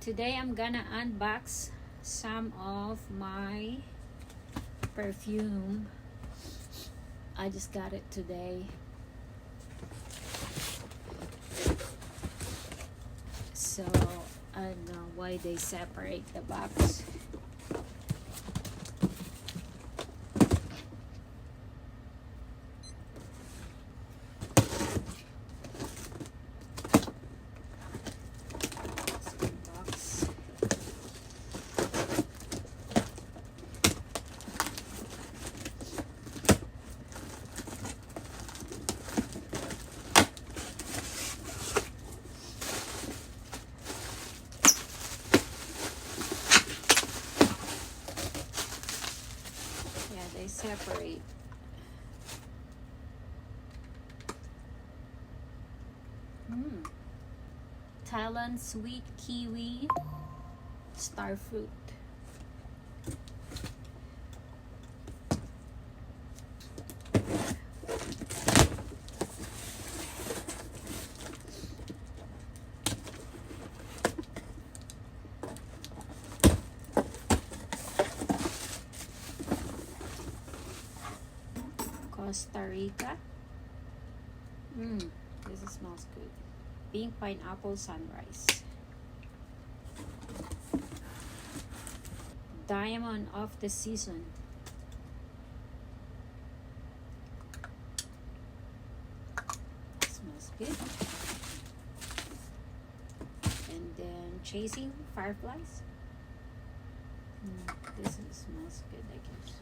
Today I'm gonna unbox some of my perfume. I just got it today. So I don't know why they separate the box. They separate. Thailand sweet kiwi star fruit. Costa Rica. This smells good. Pink pineapple sunrise. Diamond of the season. Smells good. And then chasing fireflies. Smells good, I guess.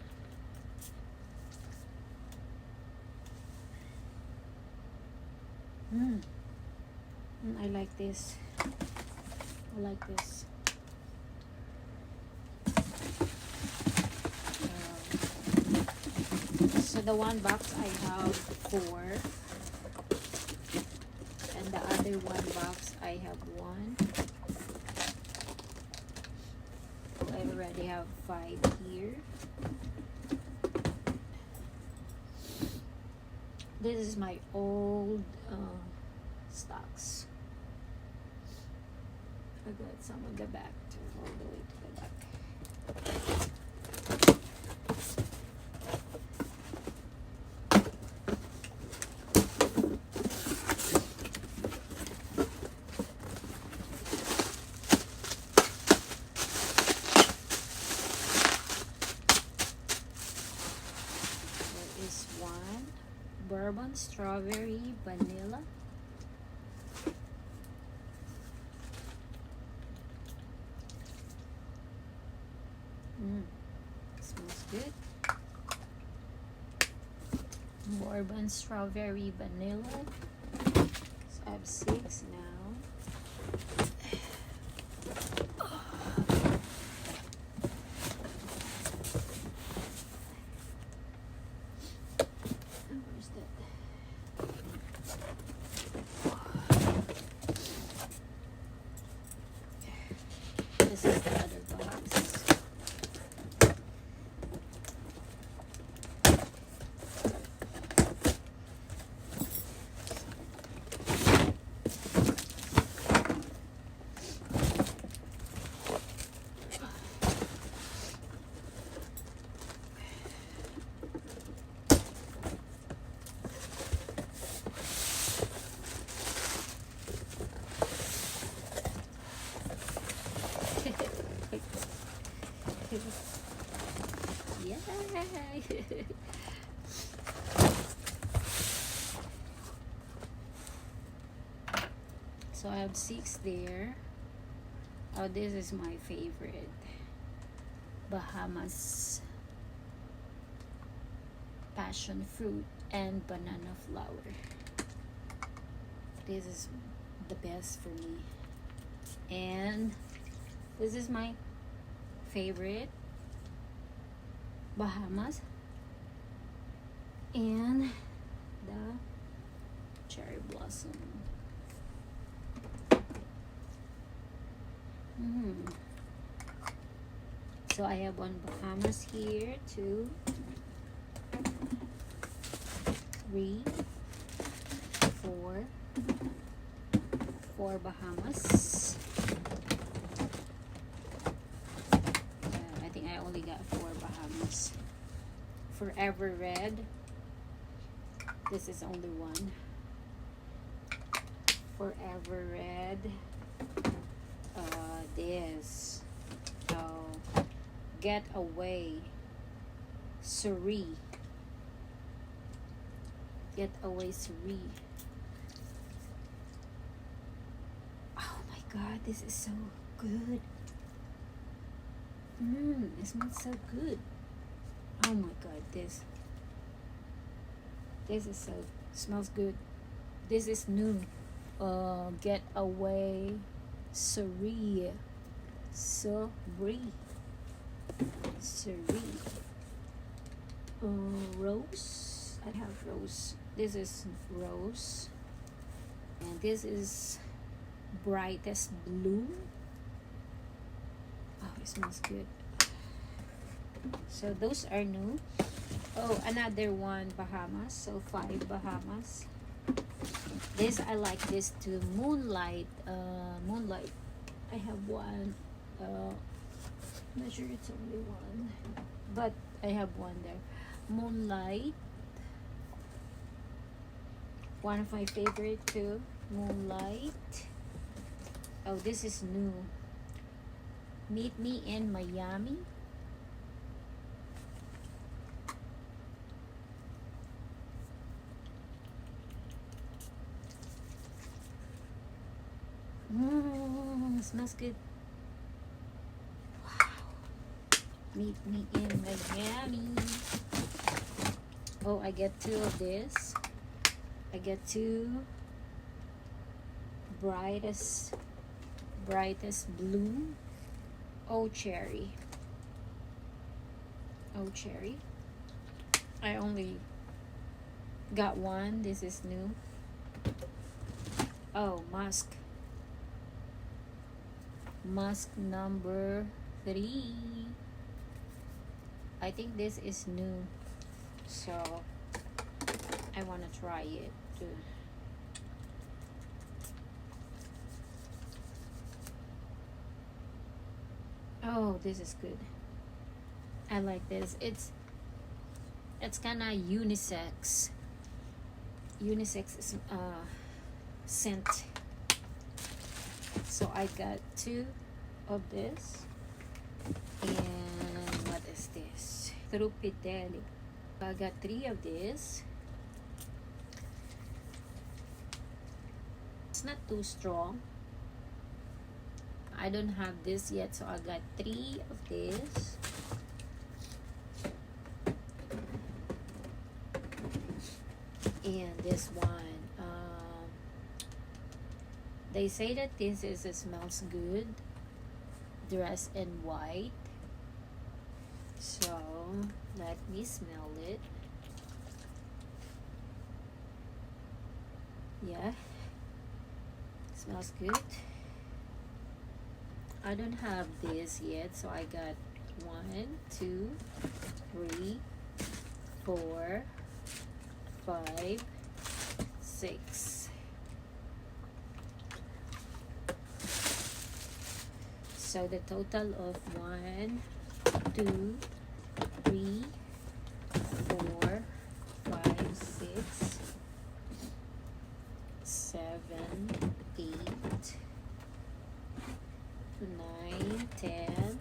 I like this. I like this. So the one box I have 4, and the other one box I have 1. I already have 5 here. This is my old stocks. I got some on the back too, all the way to the back. There is one bourbon strawberry vanilla. Smells good. Bourbon strawberry vanilla. So I have 6 now. Where's that? This is the other box. Yay! So I have 6 there. Oh, this is my favorite. Bahamas passion fruit and banana flower. This is the best for me. And this is my favorite, Bahamas, and the cherry blossom. So I have one Bahamas here, 2, 3, 4 Bahamas. Forever Red. This is only one. Forever Red. This. Get Away. Suri. Get Away Suri. Oh my god, this is so good. It smells so good. Oh my god, this is so, smells good. This is new. Get Away Suri. Suri. Rose. I have rose. This is rose. And this is Brightest Blue. Oh, it smells good. So those are new. Oh, another one, Bahamas. So 5 Bahamas. This, I like this too. Moonlight. Moonlight. I have one. Not sure it's only one, but I have one there. Moonlight. One of my favorite too. Moonlight. Oh, this is new. Meet Me in Miami. Smells good. Wow. Meet Me in Miami. Oh, I get 2 of this. I get 2 brightest blue. Oh cherry. Oh cherry. I only got one. This is new. Oh, musk. Musk number 3. I think this is new, so I want to try it too. Oh, this is good. I like this. It's kind of unisex scent. So I got 2 of this. And what is this? Tropidelic. I got 3 of this. It's not too strong. I don't have this yet, so I got 3 of this. And this one, they say that this is, it smells good. Dress in white. So let me smell it. Yeah, smells good. I don't have this yet, so I got 1, 2, 3, 4, 5, 6. So the total of 1, 2, 3, 4, 5, 6, 7, 8, 9, 10,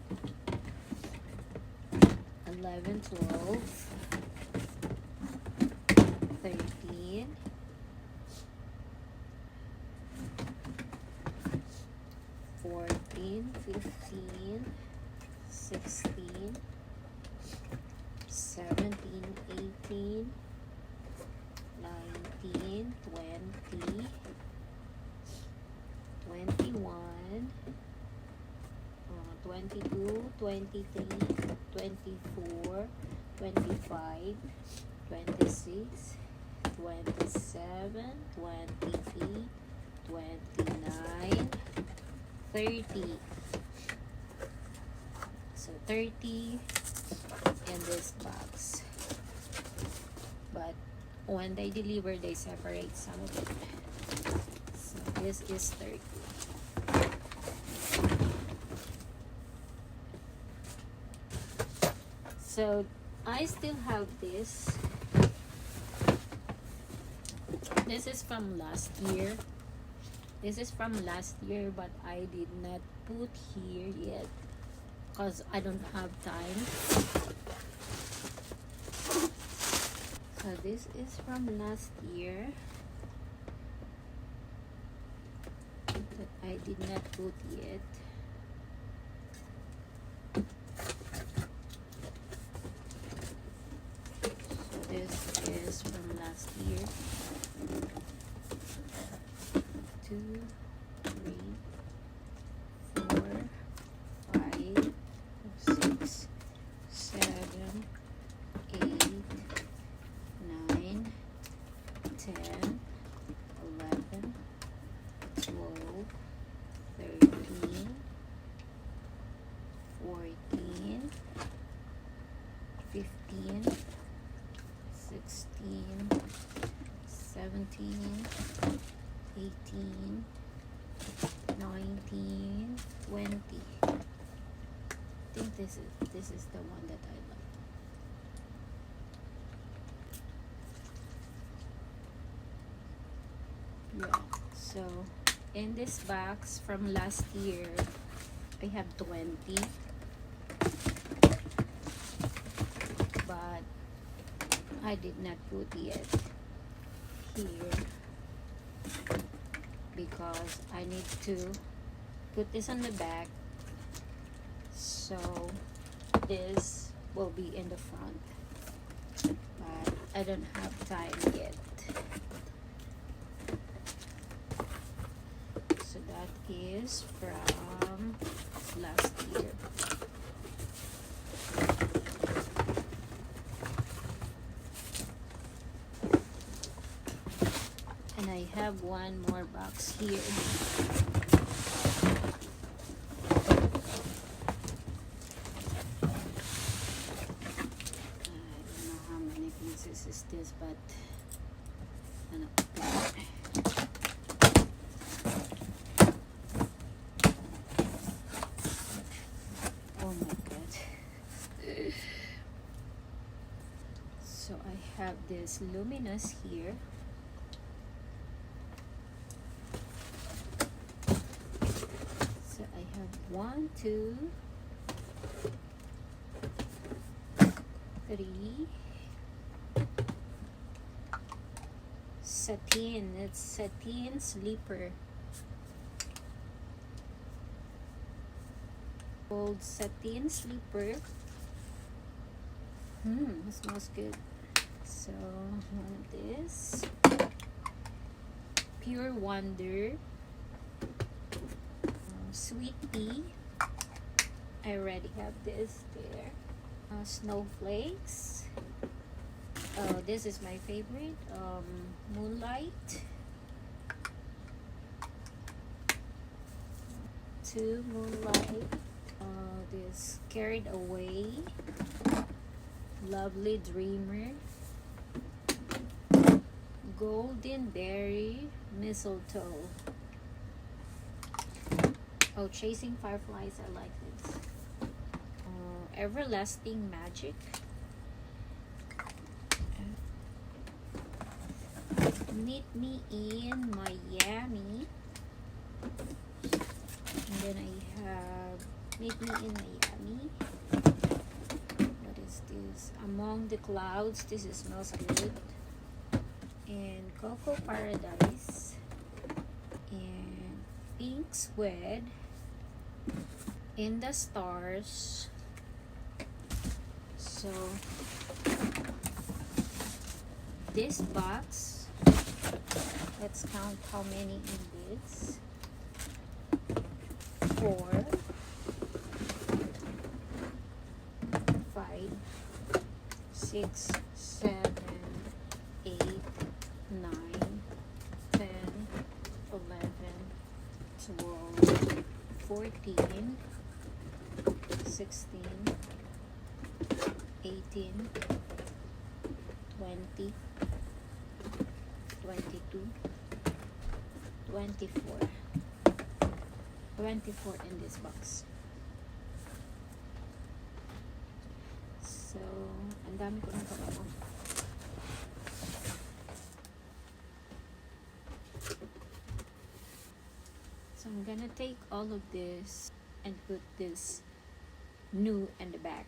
11, 12, 13, 14, 15, 16, 17, 18, 19, 20, 21, 22, 23, 24, 25, 26, 27, 28, 29, 30. So 30 in this box. But when they deliver, they separate some of it. So this is 30. So I still have this. This is from last year. This is from last year, but I did not put here yet because I don't have time. So this is from last year that I did not put yet. So this is from last year. 2, 3, 4, 5, 6, 7, 8, 9, 10, 11, 12, 13, 14, 15, 16, 17, 18, 19, 20. I think this is the one that I like. Yeah, so in this box from last year I have 20, but I did not put yet here because I need to put this on the back, so this will be in the front, but I don't have time yet. So that is from last year. And I have one more box here. I don't know how many pieces is this, but ano, oh my god. So I have this luminous here. So I have 1, 2, 3 satin. It's satin sleeper. Gold satin sleeper. It smells good. So one of this. Pure Wonder. Sweet Pea. I already have this there. Snowflakes. Oh, this is my favorite. Moonlight. 2 Moonlight. This Carried Away. Lovely Dreamer. Golden Berry Mistletoe. Oh, Chasing Fireflies. I like this. Everlasting Magic. Meet Me in Miami. And then I have Meet Me in Miami. What is this? Among the Clouds. This smells good. And Cocoa Paradise. And Pink Sweat. In the Stars. So this box, let's count how many in this. 4, 5, 6, 7, 8, 9, 10, 11, 12, 14, 16, 18, 20, 22, 24. 24 in this box. So Ang dami ko ng pabango. So I'm gonna take all of this and put this new in the back.